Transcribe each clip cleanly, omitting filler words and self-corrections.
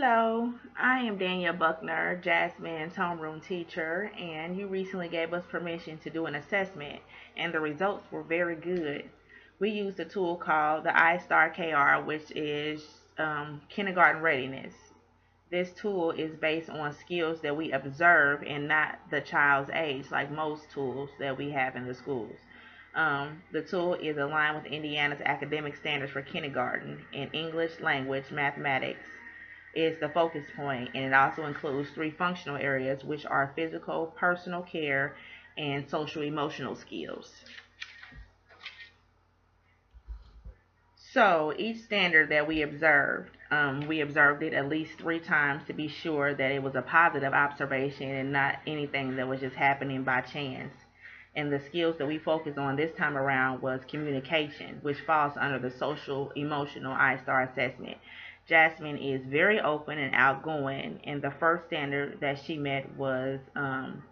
Hello, I am Danielle Buckner, Jasmine's homeroom teacher, and you recently gave us permission to do an assessment, and the results were very good. We used a tool called the iStar KR, which is kindergarten readiness. This tool is based on skills that we observe and not the child's age, like most tools that we have in the schools. The tool is aligned with Indiana's academic standards for kindergarten in English, language, mathematics is the focus point, and it also includes three functional areas, which are physical, personal care, and social emotional skills. So each standard that we observed it at least 3 times to be sure that it was a positive observation and not anything that was just happening by chance. And the skills that we focused on this time around was communication, which falls under the social emotional iStar assessment. Jasmine is very open and outgoing, and the first standard that she met was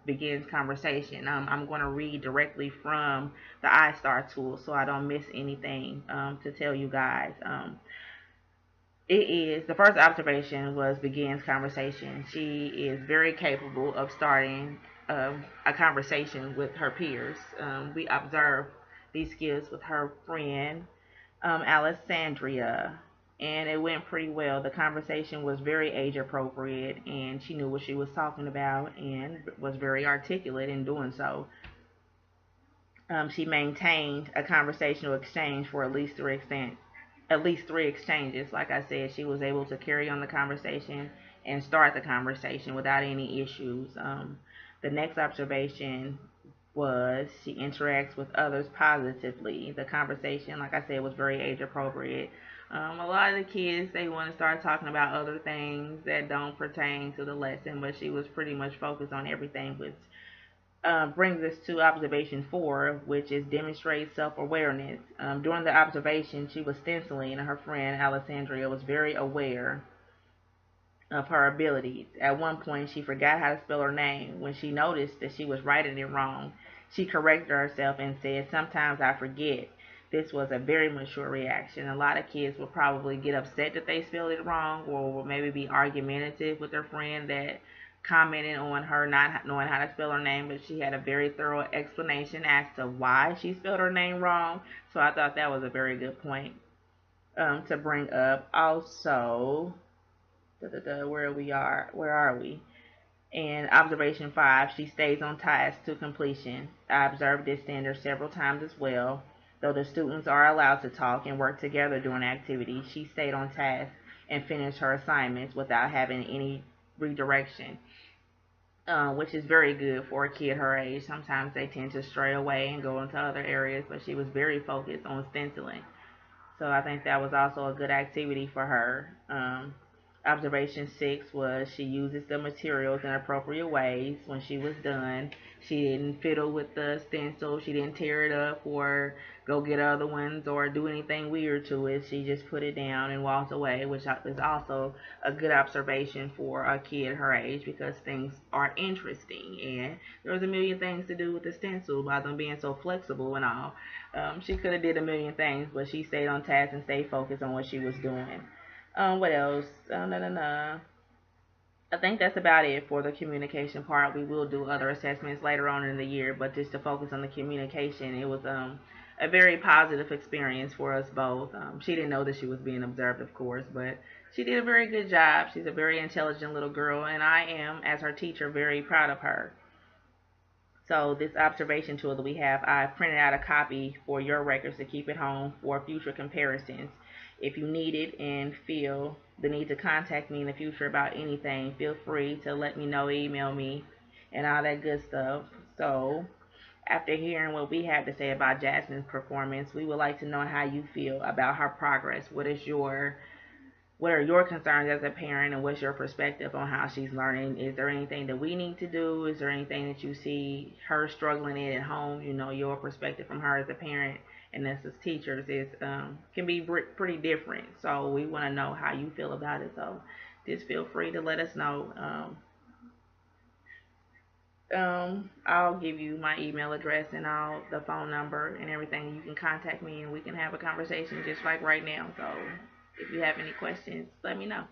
begins conversation. I'm going to read directly from the iStar tool so I don't miss anything to tell you guys. It is the first observation was begins conversation. She is very capable of starting a conversation with her peers. We observed these skills with her friend Alessandria, and it went pretty well. The conversation was very age appropriate, and she knew what she was talking about and was very articulate in doing so. She maintained a conversational exchange for at least three exchanges. Like I said, she was able to carry on the conversation and start the conversation without any issues. The next observation was she interacts with others positively. The conversation, like I said, was very age appropriate. A lot of the kids, they want to start talking about other things that don't pertain to the lesson, but she was pretty much focused on everything, which brings us to observation 4, which is demonstrate self-awareness. During the observation, she was stenciling, and her friend Alessandria was very aware of her abilities. At one point, she forgot how to spell her name. When she noticed that she was writing it wrong, she corrected herself and said, "Sometimes I forget." This was a very mature reaction. A lot of kids will probably get upset that they spelled it wrong, or will maybe be argumentative with their friend that commented on her not knowing how to spell her name, but she had a very thorough explanation as to why she spelled her name wrong. So I thought that was a very good point to bring up. Also, where are we? And observation 5, she stays on task to completion. I observed this standard several times as well. Though the students are allowed to talk and work together during activities, she stayed on task and finished her assignments without having any redirection, which is very good for a kid her age. Sometimes they tend to stray away and go into other areas, but she was very focused on stenciling. So I think that was also a good activity for her. Observation 6 was she uses the materials in appropriate ways. When she was done, she didn't fiddle with the stencil. She didn't tear it up or go get other ones or do anything weird to it. She just put it down and walked away, which is also a good observation for a kid her age because things are interesting. And there was a million things to do with the stencil by them being so flexible and all. She could have did a million things, but she stayed on task and stayed focused on what she was doing. What else? I think that's about it for the communication part. We will do other assessments later on in the year, but just to focus on the communication, it was a very positive experience for us both. She didn't know that she was being observed, of course, but she did a very good job. She's a very intelligent little girl, and I am, as her teacher, very proud of her. So this observation tool that we have, I printed out a copy for your records to keep at home for future comparisons. If you need it and feel the need to contact me in the future about anything, feel free to let me know, email me, and all that good stuff. So after hearing what we have to say about Jasmine's performance, we would like to know how you feel about her progress. What are your concerns as a parent, and what's your perspective on how she's learning? Is there anything that we need to do? Is there anything that you see her struggling in at home? You know, your perspective from her as a parent and us as teachers is can be pretty different. So we want to know how you feel about it. So just feel free to let us know. I'll give you my email address and all the phone number and everything. You can contact me and we can have a conversation just like right now. So if you have any questions, let me know.